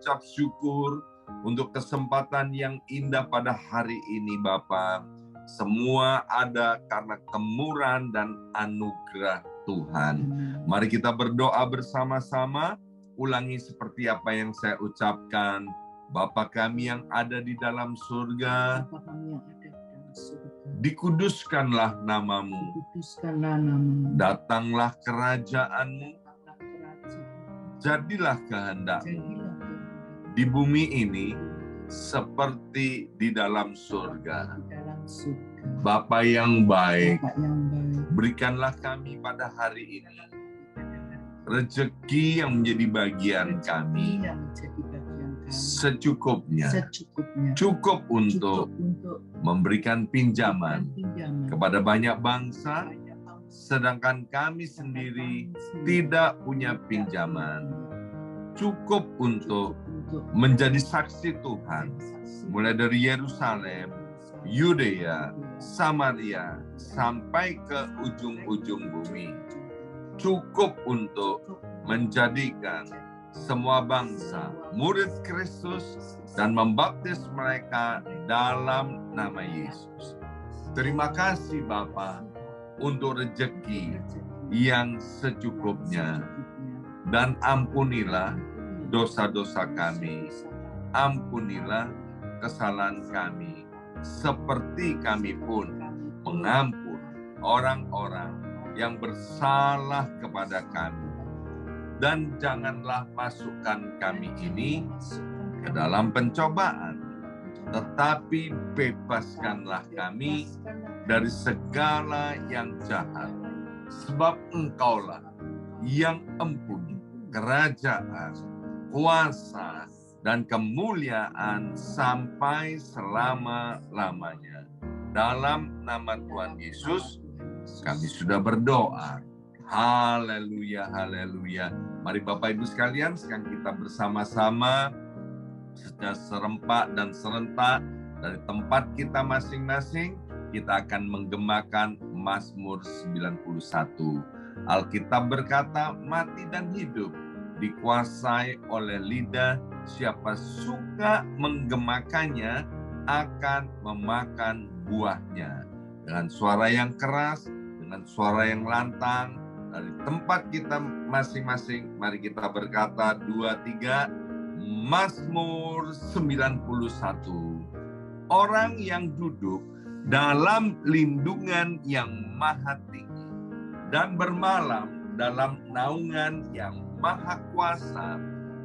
mengucap syukur untuk kesempatan yang indah pada hari ini Bapa. Semua ada karena kemurahan dan anugerah Tuhan. Mari kita berdoa bersama-sama. Ulangi seperti apa yang saya ucapkan. Bapa kami yang ada di dalam surga, dikuduskanlah namamu. Datanglah kerajaanmu. Jadilah kehendakmu di bumi ini seperti di dalam surga. Bapa yang baik, berikanlah kami pada hari ini rezeki yang menjadi bagian kami secukupnya, cukup untuk memberikan pinjaman kepada banyak bangsa, sedangkan kami sendiri tidak punya pinjaman. Cukup untuk menjadi saksi Tuhan, mulai dari Yerusalem, Yudea, Samaria, sampai ke ujung-ujung bumi. Cukup untuk menjadikan semua bangsa murid Kristus dan membaptis mereka dalam nama Yesus. Terima kasih Bapa untuk rezeki yang secukupnya, dan ampunilah dosa-dosa kami, ampunilah kesalahan kami, seperti kami pun mengampun orang-orang yang bersalah kepada kami. Dan janganlah masukkan kami ini ke dalam pencobaan, tetapi bebaskanlah kami dari segala yang jahat. Sebab Engkaulah yang empunya kerajaan, kuasa, dan kemuliaan sampai selama-lamanya. Dalam nama Tuhan Yesus, kami sudah berdoa. Haleluya, haleluya. Mari Bapak Ibu sekalian, sekarang kita bersama-sama secara serempak dan serentak dari tempat kita masing-masing, kita akan menggemakan Mazmur 91. Alkitab berkata, mati dan hidup dikuasai oleh lidah, siapa suka menggemakannya akan memakan buahnya. Dengan suara yang keras, dengan suara yang lantang, dari tempat kita masing-masing, mari kita berkata 2-3, Mazmur 91. Orang yang duduk dalam lindungan yang maha tinggi dan bermalam dalam naungan yang maha kuasa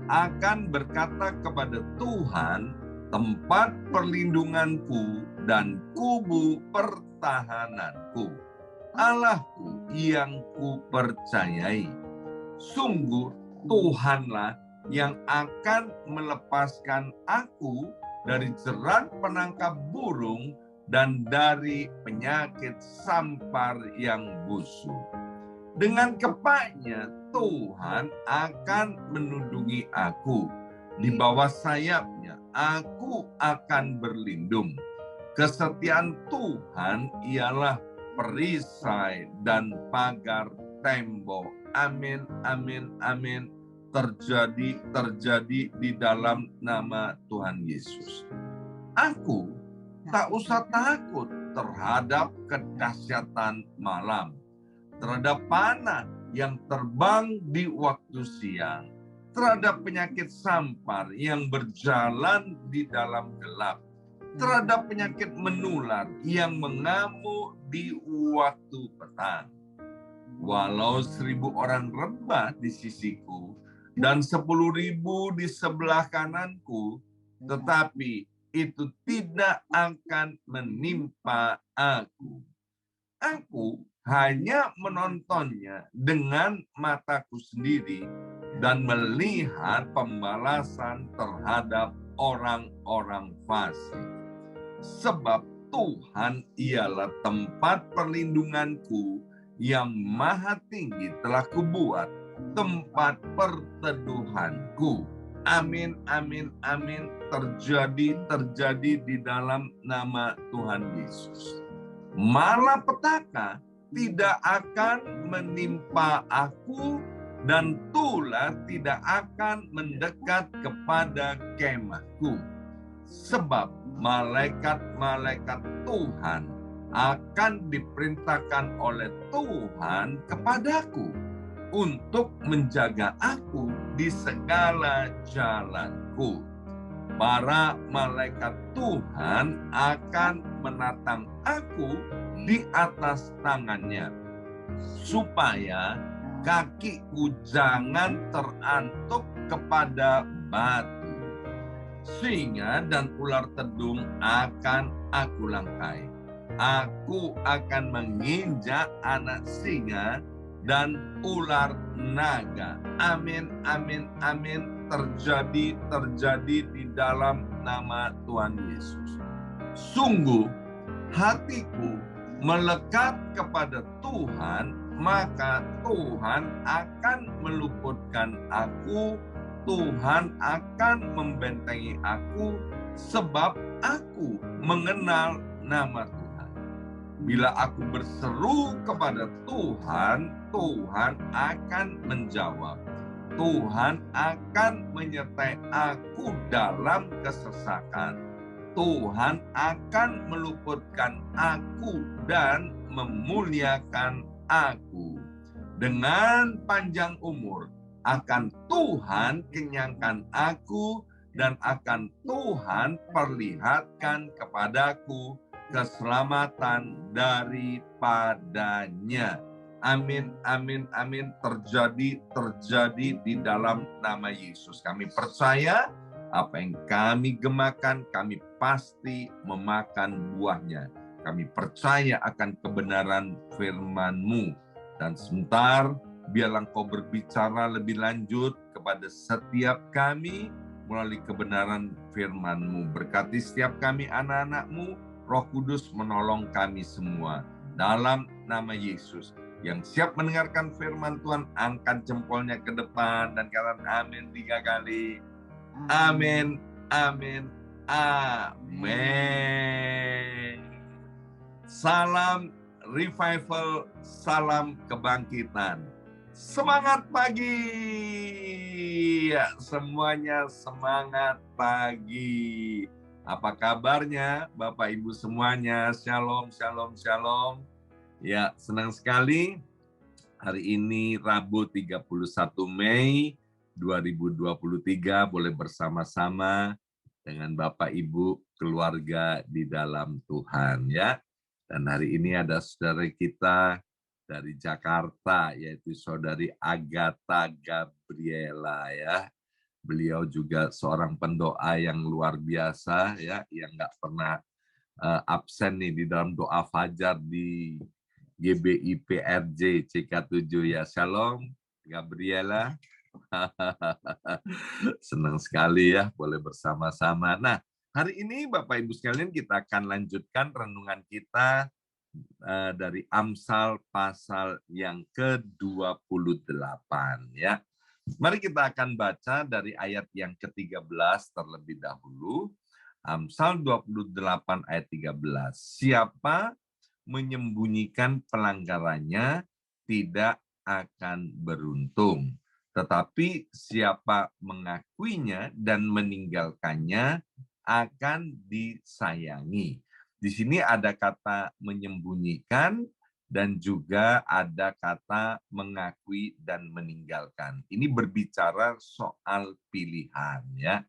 akan berkata kepada Tuhan, tempat perlindunganku dan kubu pertahananku, Allahku yang kupercayai. Sungguh Tuhanlah yang akan melepaskan aku dari jerat penangkap burung dan dari penyakit sampar yang busuk. Dengan kepaknya Tuhan akan menundungi aku. Di bawah sayapnya aku akan berlindung. Kesetiaan Tuhan ialah perisai dan pagar tembok. Amin, amin, amin. Terjadi di dalam nama Tuhan Yesus. Aku tak usah takut terhadap kedahsyatan malam, terhadap panah yang terbang di waktu siang, terhadap penyakit sampar yang berjalan di dalam gelap, terhadap penyakit menular yang mengamuk di waktu petang. Walau 1.000 orang rebah di sisiku dan 10.000 di sebelah kananku, tetapi itu tidak akan menimpa aku. Aku hanya menontonnya dengan mataku sendiri dan melihat pembalasan terhadap orang-orang fasik. Sebab Tuhan ialah tempat perlindunganku, yang maha tinggi telah kubuat tempat perteduhanku. Amin, amin, amin. Terjadi di dalam nama Tuhan Yesus. Malapetaka tidak akan menimpa aku dan tulah tidak akan mendekat kepada kemahku. Sebab malaikat-malaikat Tuhan akan diperintahkan oleh Tuhan kepadaku untuk menjaga aku di segala jalanku. Para malaikat Tuhan akan menatang aku di atas tangannya, supaya kakiku jangan terantuk kepada batu. Singa dan ular tedung akan aku langkai. Aku akan menginjak anak singa dan ular naga. Amin, amin, amin. Terjadi di dalam nama Tuhan Yesus. Sungguh, hatiku melekat kepada Tuhan, maka Tuhan akan meluputkan aku. Tuhan akan membentengi aku, sebab aku mengenal nama Tuhan. Bila aku berseru kepada Tuhan, Tuhan akan menjawab. Tuhan akan menyertai aku dalam kesesakan. Tuhan akan meluputkan aku dan memuliakan aku. Dengan panjang umur akan Tuhan kenyangkan aku, dan akan Tuhan perlihatkan kepadaku keselamatan daripadanya. Amin, amin, amin. Terjadi di dalam nama Yesus. Kami percaya apa yang kami gemakan, kami pasti memakan buahnya. Kami percaya akan kebenaran firman-Mu. Dan sebentar, biarlah Engkau berbicara lebih lanjut kepada setiap kami melalui kebenaran firman-Mu. Berkati setiap kami anak-anak-Mu, Roh Kudus menolong kami semua. Dalam nama Yesus. Yang siap mendengarkan firman Tuhan, angkat jempolnya ke depan dan katakan amin 3 kali. Amin, amin, amin. Salam revival, salam kebangkitan. Semangat pagi. Ya, semuanya semangat pagi. Apa kabarnya Bapak Ibu semuanya? Shalom, shalom, shalom. Ya, senang sekali hari ini Rabu 31 Mei 2023 boleh bersama-sama dengan Bapak Ibu keluarga di dalam Tuhan ya. Dan hari ini ada saudara kita dari Jakarta yaitu saudari Agatha Gabriela ya. Beliau juga seorang pendoa yang luar biasa ya, yang nggak pernah absen nih di dalam doa fajar di GBI PRJ CK7 ya. Shalom Gabriela. Senang sekali ya boleh bersama-sama. Nah, hari ini Bapak Ibu sekalian kita akan lanjutkan renungan kita dari Amsal pasal yang ke-28 ya. Mari kita akan baca dari ayat yang ke-13 terlebih dahulu. Amsal 28 ayat 13. Siapa menyembunyikan pelanggarannya tidak akan beruntung. Tetapi siapa mengakuinya dan meninggalkannya akan disayangi. Di sini ada kata menyembunyikan dan juga ada kata mengakui dan meninggalkan. Ini berbicara soal pilihan ya.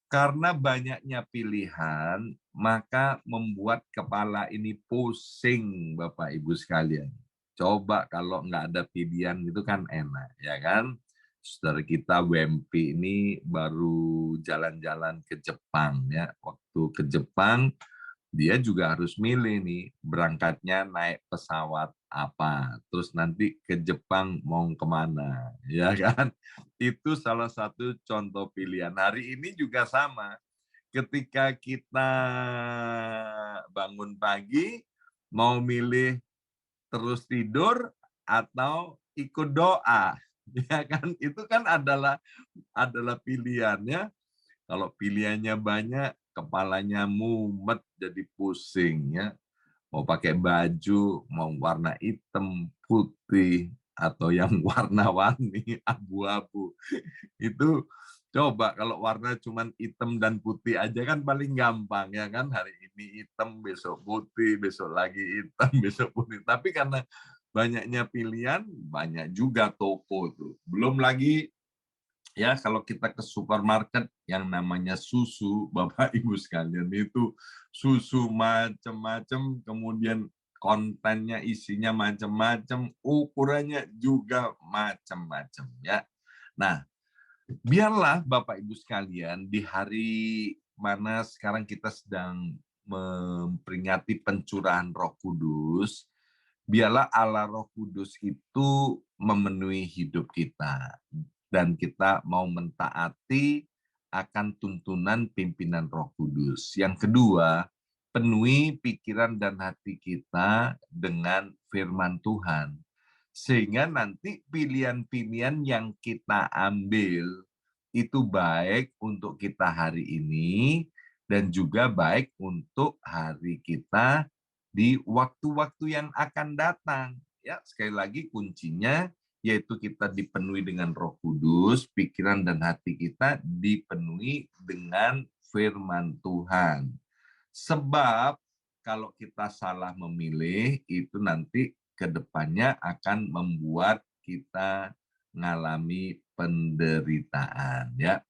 Karena banyaknya pilihan, maka membuat kepala ini pusing, Bapak Ibu sekalian. Coba kalau nggak ada pilihan itu kan enak, ya kan? Saudara kita WMP ini baru jalan-jalan ke Jepang, ya. Waktu ke Jepang, dia juga harus milih nih, berangkatnya naik pesawat apa, terus nanti ke Jepang mau kemana, ya kan? Itu salah satu contoh pilihan. Hari ini juga sama. Ketika kita bangun pagi, mau milih terus tidur atau ikut doa, ya kan? Itu kan adalah pilihannya. Kalau pilihannya banyak, kepalanya mumet jadi pusing ya. Mau pakai baju, mau warna hitam, putih, atau yang warna-warni, abu-abu. Itu coba kalau warna cuman hitam dan putih aja kan paling gampang ya kan. Hari ini hitam, besok putih, besok lagi hitam, besok putih. Tapi karena banyaknya pilihan, banyak juga toko tuh. Belum lagi ya kalau kita ke supermarket yang namanya susu, Bapak Ibu sekalian, itu susu macam-macam, kemudian kontennya isinya macam-macam, ukurannya juga macam-macam ya. Nah, biarlah Bapak Ibu sekalian di hari mana sekarang kita sedang memperingati pencurahan Roh Kudus, biarlah Allah Roh Kudus itu memenuhi hidup kita dan kita mau mentaati akan tuntunan pimpinan Roh Kudus. Yang kedua, penuhi pikiran dan hati kita dengan firman Tuhan. Sehingga nanti pilihan-pilihan yang kita ambil itu baik untuk kita hari ini dan juga baik untuk hari kita di waktu-waktu yang akan datang. Ya, sekali lagi kuncinya yaitu kita dipenuhi dengan Roh Kudus, pikiran dan hati kita dipenuhi dengan firman Tuhan. Sebab kalau kita salah memilih, itu nanti ke depannya akan membuat kita mengalami penderitaan. Ya,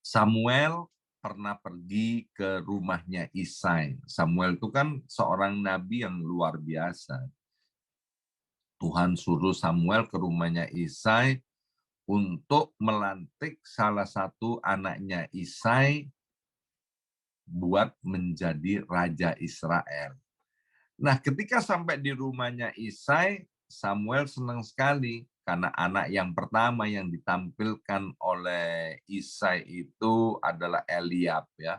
Samuel pernah pergi ke rumahnya Isai. Samuel itu kan seorang nabi yang luar biasa. Tuhan suruh Samuel ke rumahnya Isai untuk melantik salah satu anaknya Isai buat menjadi raja Israel. Nah, ketika sampai di rumahnya Isai, Samuel senang sekali karena anak yang pertama yang ditampilkan oleh Isai itu adalah Eliab ya,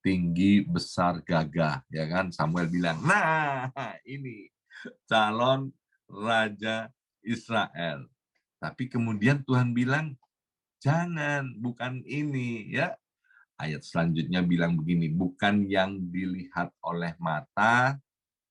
tinggi, besar, gagah, ya kan? Samuel bilang, "Nah, ini calon raja Israel." Tapi kemudian Tuhan bilang, "Jangan, bukan ini." Ya, ayat selanjutnya bilang begini, "Bukan yang dilihat oleh mata,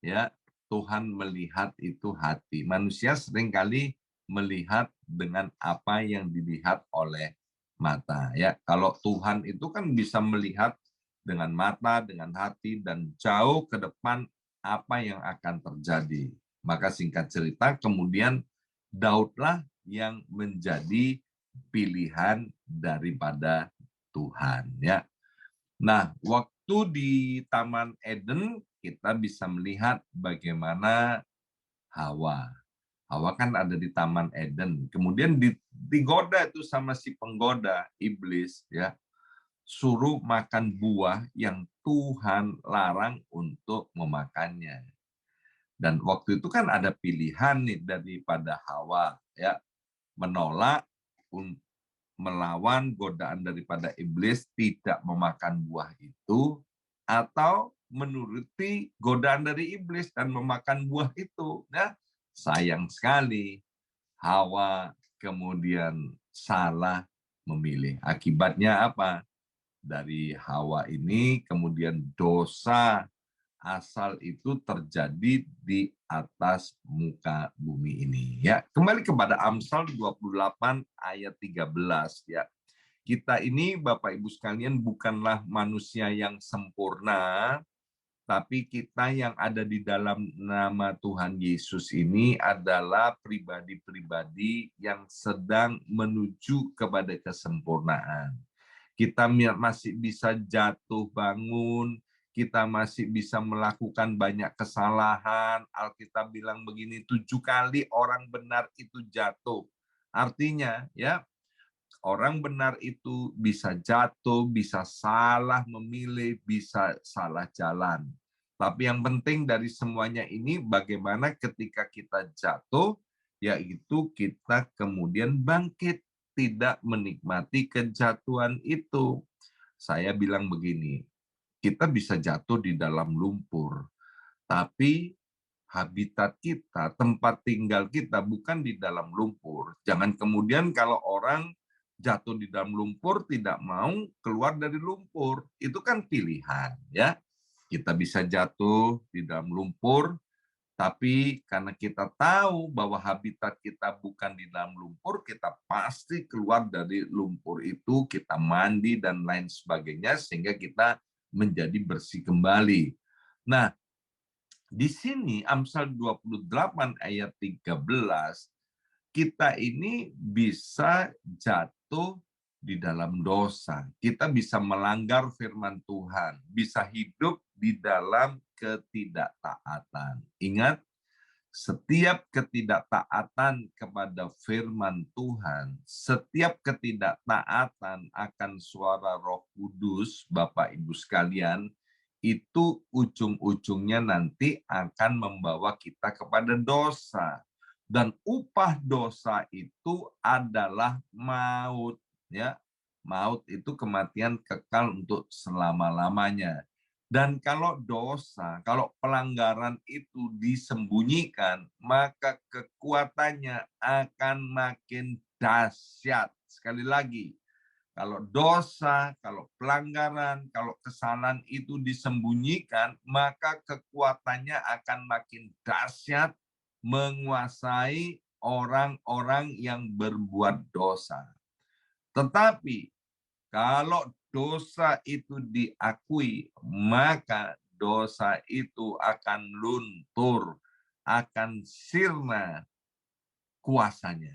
ya, Tuhan melihat itu hati." Manusia seringkali melihat dengan apa yang dilihat oleh mata, ya. Kalau Tuhan itu kan bisa melihat dengan mata, dengan hati, dan jauh ke depan apa yang akan terjadi. Maka singkat cerita, kemudian Daudlah yang menjadi pilihan daripada Tuhan. Ya. Nah, waktu di Taman Eden, kita bisa melihat bagaimana Hawa. Hawa kan ada di Taman Eden. Kemudian digoda itu sama si penggoda, iblis, ya, suruh makan buah yang Tuhan larang untuk memakannya. Dan waktu itu kan ada pilihan nih daripada Hawa, ya, menolak, melawan godaan daripada iblis, tidak memakan buah itu, atau menuruti godaan dari iblis dan memakan buah itu. Ya, sayang sekali Hawa kemudian salah memilih. Akibatnya apa? Dari Hawa ini kemudian dosa asal itu terjadi di atas muka bumi ini. Ya, kembali kepada Amsal 28 ayat 13 ya. Kita ini Bapak Ibu sekalian bukanlah manusia yang sempurna, tapi kita yang ada di dalam nama Tuhan Yesus ini adalah pribadi-pribadi yang sedang menuju kepada kesempurnaan. Kita masih bisa jatuh bangun, kita masih bisa melakukan banyak kesalahan. Alkitab bilang begini, 7 kali orang benar itu jatuh. Artinya ya, orang benar itu bisa jatuh, bisa salah memilih, bisa salah jalan. Tapi yang penting dari semuanya ini bagaimana ketika kita jatuh, yaitu kita kemudian bangkit, tidak menikmati kejatuhan itu. Saya bilang begini, kita bisa jatuh di dalam lumpur, tapi habitat kita, tempat tinggal kita bukan di dalam lumpur. Jangan kemudian kalau orang jatuh di dalam lumpur tidak mau keluar dari lumpur. Itu kan pilihan, ya. Kita bisa jatuh di dalam lumpur, Tapi karena kita tahu bahwa habitat kita bukan di dalam lumpur, kita pasti keluar dari lumpur itu, kita mandi dan lain sebagainya, sehingga kita menjadi bersih kembali. Nah, di sini Amsal 28 ayat 13, kita ini bisa jatuh di dalam dosa. Kita bisa melanggar firman Tuhan, bisa hidup di dalam ketidaktaatan. Ingat, setiap ketidaktaatan kepada firman Tuhan, setiap ketidaktaatan akan suara Roh Kudus, Bapak Ibu sekalian, itu ujung-ujungnya nanti akan membawa kita kepada dosa. Dan upah dosa itu adalah maut, ya. Maut itu kematian kekal untuk selama-lamanya. Dan kalau dosa, kalau pelanggaran itu disembunyikan, maka kekuatannya akan makin dahsyat. Sekali lagi, kalau dosa, kalau pelanggaran, kalau kesalahan itu disembunyikan, maka kekuatannya akan makin dahsyat menguasai orang-orang yang berbuat dosa. Tetapi kalau dosa itu diakui, maka dosa itu akan luntur, akan sirna kuasanya.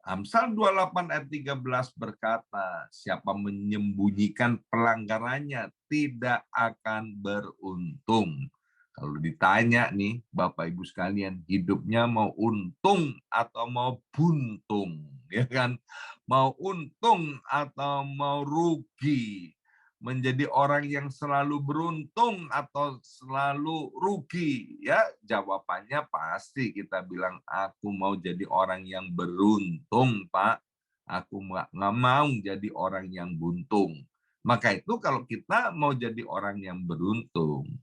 Amsal 28 ayat 13 berkata, siapa menyembunyikan pelanggarannya tidak akan beruntung. Kalau ditanya nih, Bapak Ibu sekalian, hidupnya mau untung atau mau buntung, ya kan? Mau untung atau mau rugi? Menjadi orang yang selalu beruntung atau selalu rugi, ya jawabannya pasti kita bilang, aku mau jadi orang yang beruntung, Pak. Aku nggak mau jadi orang yang buntung. Maka itu kalau kita mau jadi orang yang beruntung,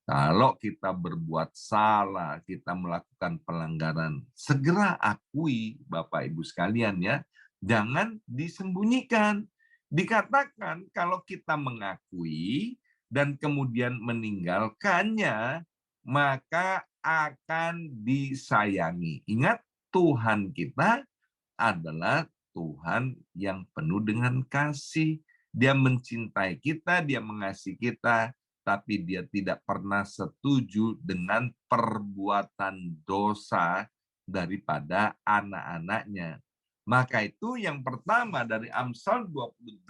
kalau kita berbuat salah, kita melakukan pelanggaran, segera akui, Bapak Ibu sekalian, ya, jangan disembunyikan. Dikatakan kalau kita mengakui dan kemudian meninggalkannya, maka akan disayangi. Ingat, Tuhan kita adalah Tuhan yang penuh dengan kasih. Dia mencintai kita, dia mengasihi kita, tapi dia tidak pernah setuju dengan perbuatan dosa daripada anak-anaknya. Maka itu yang pertama dari Amsal 28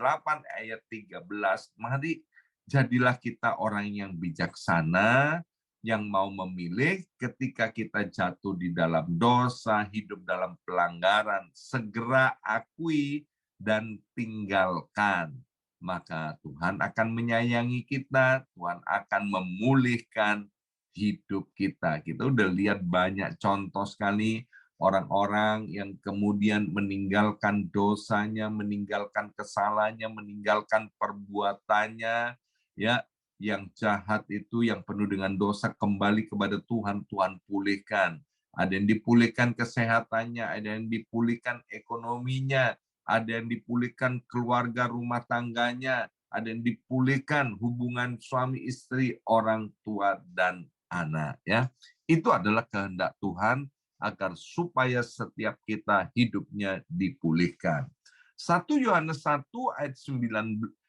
ayat 13, mari jadilah kita orang yang bijaksana, yang mau memilih ketika kita jatuh di dalam dosa, hidup dalam pelanggaran, segera akui dan tinggalkan. Maka Tuhan akan menyayangi kita, Tuhan akan memulihkan hidup kita. Kita udah lihat banyak contoh sekali orang-orang yang kemudian meninggalkan dosanya, meninggalkan kesalahannya, meninggalkan perbuatannya, ya, yang jahat itu, yang penuh dengan dosa, kembali kepada Tuhan, Tuhan pulihkan. Ada yang dipulihkan kesehatannya, ada yang dipulihkan ekonominya, ada yang dipulihkan keluarga rumah tangganya, ada yang dipulihkan hubungan suami istri, orang tua dan anak, ya. Itu adalah kehendak Tuhan agar supaya setiap kita hidupnya dipulihkan. 1 Yohanes 1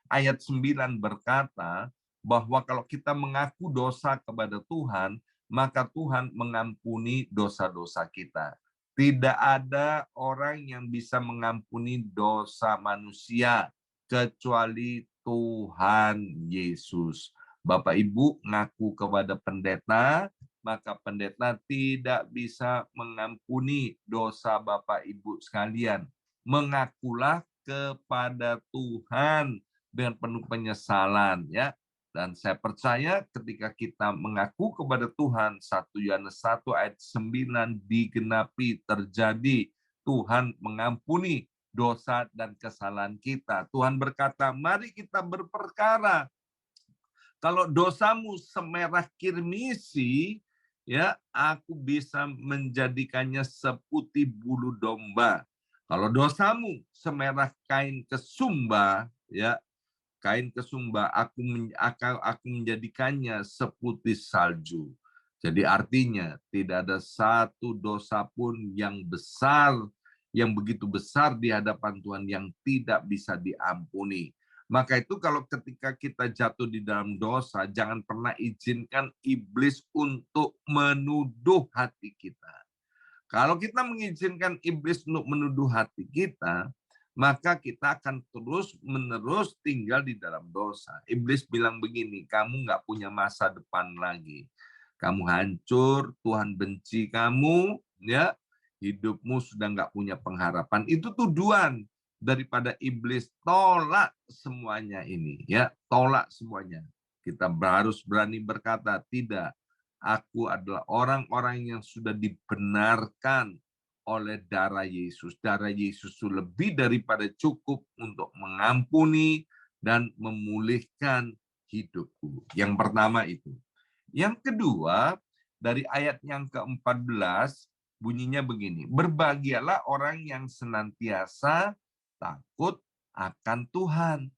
ayat 9 berkata bahwa kalau kita mengaku dosa kepada Tuhan, maka Tuhan mengampuni dosa-dosa kita. Tidak ada orang yang bisa mengampuni dosa manusia kecuali Tuhan Yesus. Bapak Ibu ngaku kepada pendeta, maka pendeta tidak bisa mengampuni dosa Bapak Ibu sekalian. Mengakulah kepada Tuhan dengan penuh penyesalan, ya. Dan saya percaya ketika kita mengaku kepada Tuhan, 1 Yohanes 1 ayat 9 digenapi, terjadi. Tuhan mengampuni dosa dan kesalahan kita. Tuhan berkata, mari kita berperkara. Kalau dosamu semerah kirmisi, ya, aku bisa menjadikannya seputih bulu domba. Kalau dosamu semerah kain kesumba, ya, kain kesumba, aku menjadikannya seputih salju. Jadi artinya tidak ada satu dosa pun yang besar, yang begitu besar di hadapan Tuhan yang tidak bisa diampuni. Maka itu kalau ketika kita jatuh di dalam dosa, jangan pernah izinkan iblis untuk menuduh hati kita. Kalau kita mengizinkan iblis untuk menuduh hati kita, maka kita akan terus-menerus tinggal di dalam dosa. Iblis bilang begini, kamu nggak punya masa depan lagi. Kamu hancur, Tuhan benci kamu, ya, hidupmu sudah nggak punya pengharapan. Itu tuduhan daripada iblis. Tolak semuanya ini, ya, tolak semuanya. Kita harus berani berkata, tidak, aku adalah orang-orang yang sudah dibenarkan oleh darah Yesus. Darah Yesus itu lebih daripada cukup untuk mengampuni dan memulihkan hidupku. Yang pertama itu. Yang kedua, dari ayat yang ke-14, bunyinya begini, berbahagialah orang yang senantiasa takut akan Tuhan,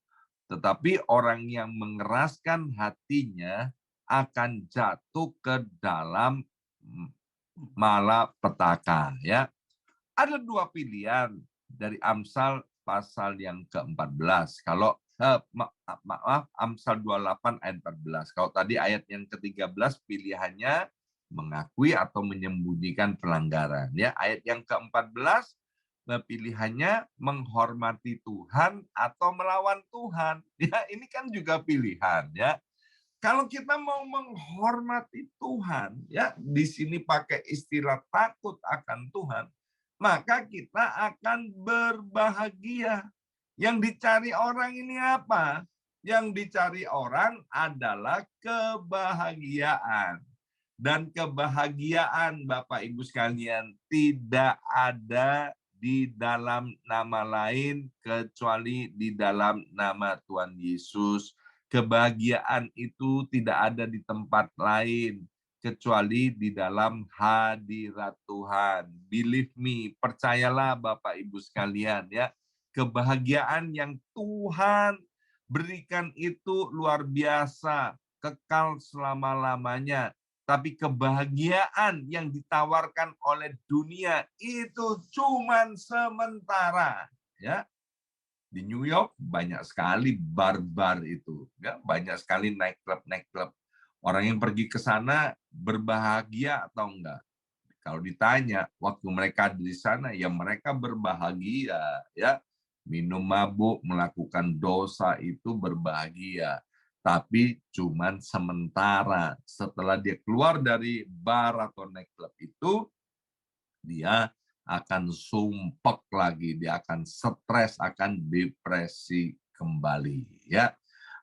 tetapi orang yang mengeraskan hatinya akan jatuh ke dalam malapetaka. Ya, ada dua pilihan dari Amsal pasal yang ke-14. Kalau maaf, Amsal 28 ayat 14. Kalau tadi ayat yang ke-13 pilihannya mengakui atau menyembunyikan pelanggaran. Ya, ayat yang ke-14 pilihannya menghormati Tuhan atau melawan Tuhan. Ya, ini kan juga pilihan, ya. Kalau kita mau menghormati Tuhan, ya, di sini pakai istilah takut akan Tuhan, maka kita akan berbahagia. Yang dicari orang ini apa? Yang dicari orang adalah kebahagiaan. Dan kebahagiaan, Bapak Ibu sekalian, tidak ada di dalam nama lain kecuali di dalam nama Tuhan Yesus. Kebahagiaan itu tidak ada di tempat lain kecuali di dalam hadirat Tuhan. Believe me, percayalah Bapak Ibu sekalian, ya. Kebahagiaan yang Tuhan berikan itu luar biasa, kekal selama-lamanya. Tapi kebahagiaan yang ditawarkan oleh dunia itu cuman sementara, ya. Di New York banyak sekali bar-bar itu, ya, banyak sekali nightclub. Orang yang pergi ke sana berbahagia atau enggak? Kalau ditanya waktu mereka di sana, ya mereka berbahagia, ya. Minum mabuk, melakukan dosa itu berbahagia. Tapi cuman sementara. Setelah dia keluar dari bar atau nightclub itu, dia akan sumpek lagi, dia akan stres, akan depresi kembali, ya.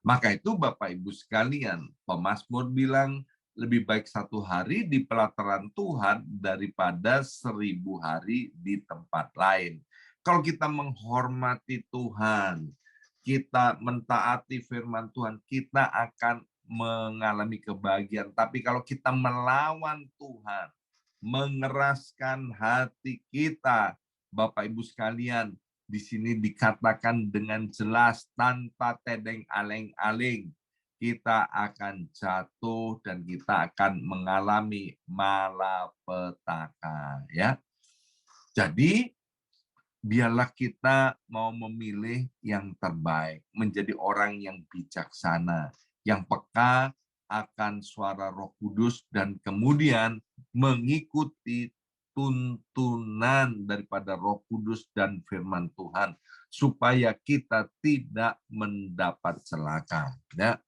Maka itu Bapak Ibu sekalian, pemazmur bilang lebih baik 1 hari di pelataran Tuhan daripada 1000 hari di tempat lain. Kalau kita menghormati Tuhan, kita mentaati firman Tuhan, kita akan mengalami kebahagiaan. Tapi kalau kita melawan Tuhan, mengeraskan hati kita, Bapak Ibu sekalian, di sini dikatakan dengan jelas tanpa tedeng aleng-aleng, kita akan jatuh dan kita akan mengalami malapetaka, ya. Jadi biarlah kita mau memilih yang terbaik, menjadi orang yang bijaksana, yang peka akan suara Roh Kudus dan kemudian mengikuti tuntunan daripada Roh Kudus dan firman Tuhan supaya kita tidak mendapat celaka. Ya,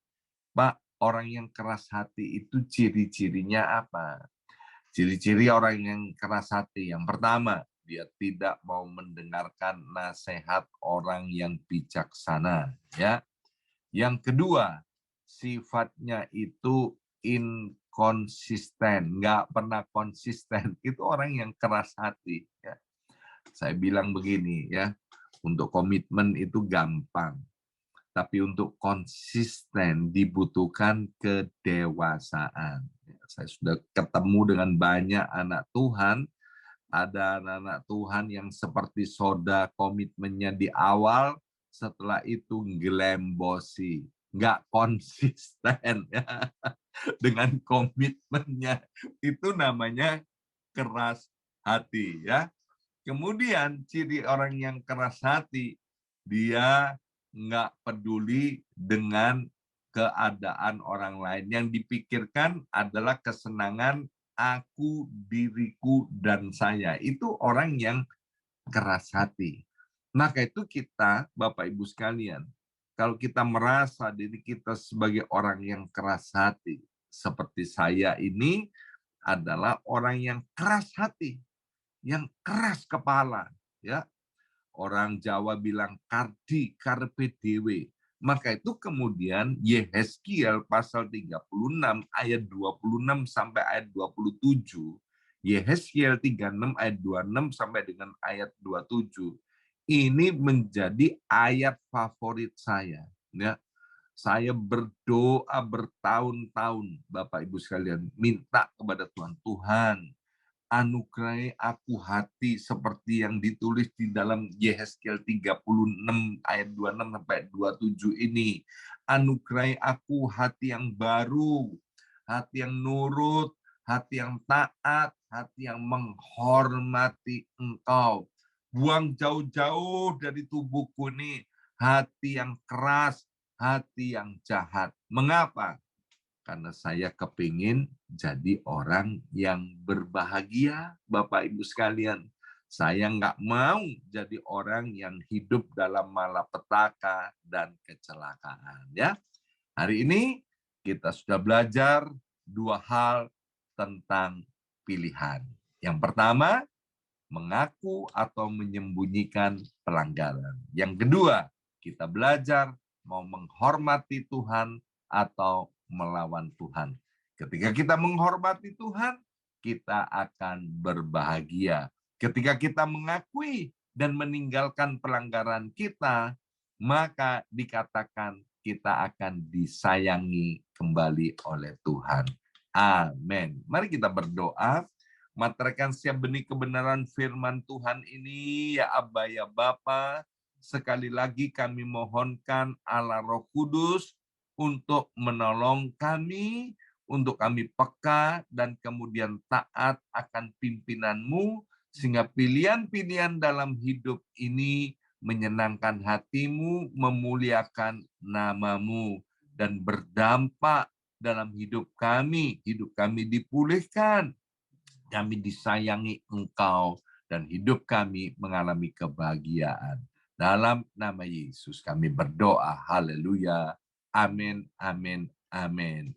Pak, orang yang keras hati itu ciri-cirinya apa? Ciri-ciri orang yang keras hati, yang pertama, dia tidak mau mendengarkan nasihat orang yang bijaksana, ya. Yang kedua, sifatnya itu inkonsisten, nggak pernah konsisten. Itu orang yang keras hati, ya. Saya bilang begini, ya, untuk komitmen itu gampang, tapi untuk konsisten dibutuhkan kedewasaan. Saya sudah ketemu dengan banyak anak Tuhan, ada anak-anak Tuhan yang seperti soda, komitmennya di awal, setelah itu ngelembosi, nggak konsisten. Ya. dengan komitmennya. Itu namanya keras hati ya. Kemudian ciri orang yang keras hati, dia nggak peduli dengan keadaan orang lain. Yang dipikirkan adalah kesenangan aku, diriku, dan saya. Itu orang yang keras hati. Maka itu kita, Bapak Ibu sekalian, kalau kita merasa diri kita sebagai orang yang keras hati, seperti saya ini adalah orang yang keras hati, yang keras kepala, ya. Orang Jawa bilang carpe diewe. Maka itu kemudian Yehezkiel pasal 36 ayat 26 sampai ayat 27. Yehezkiel 36 ayat 26 sampai dengan ayat 27. Ini menjadi ayat favorit saya. Ya, saya berdoa bertahun-tahun, Bapak Ibu sekalian, minta kepada Tuhan, Tuhan, anugerahi aku hati seperti yang ditulis di dalam Yehezkiel 36 ayat 26 sampai 27 ini. Anugerahi aku hati yang baru, hati yang nurut, hati yang taat, hati yang menghormati Engkau. Buang jauh-jauh dari tubuhku ini hati yang keras, hati yang jahat. Mengapa? Karena saya kepingin jadi orang yang berbahagia, Bapak Ibu sekalian. Saya nggak mau jadi orang yang hidup dalam malapetaka dan kecelakaan. Ya, hari ini kita sudah belajar dua hal tentang pilihan. Yang pertama, mengaku atau menyembunyikan pelanggaran. Yang kedua, kita belajar mau menghormati Tuhan atau melawan Tuhan. Ketika kita menghormati Tuhan, kita akan berbahagia. Ketika kita mengakui dan meninggalkan pelanggaran kita, maka dikatakan kita akan disayangi kembali oleh Tuhan. Amin. Mari kita berdoa. Materaikan setiap benih kebenaran firman Tuhan ini, ya Abba, ya Bapa, sekali lagi kami mohonkan Allah Roh Kudus untuk menolong kami, untuk kami peka dan kemudian taat akan pimpinan-Mu, sehingga pilihan-pilihan dalam hidup ini menyenangkan hati-Mu, memuliakan nama-Mu, dan berdampak dalam hidup kami dipulihkan, kami disayangi Engkau, dan hidup kami mengalami kebahagiaan. Dalam nama Yesus kami berdoa. Haleluya. Amin, amin, amin.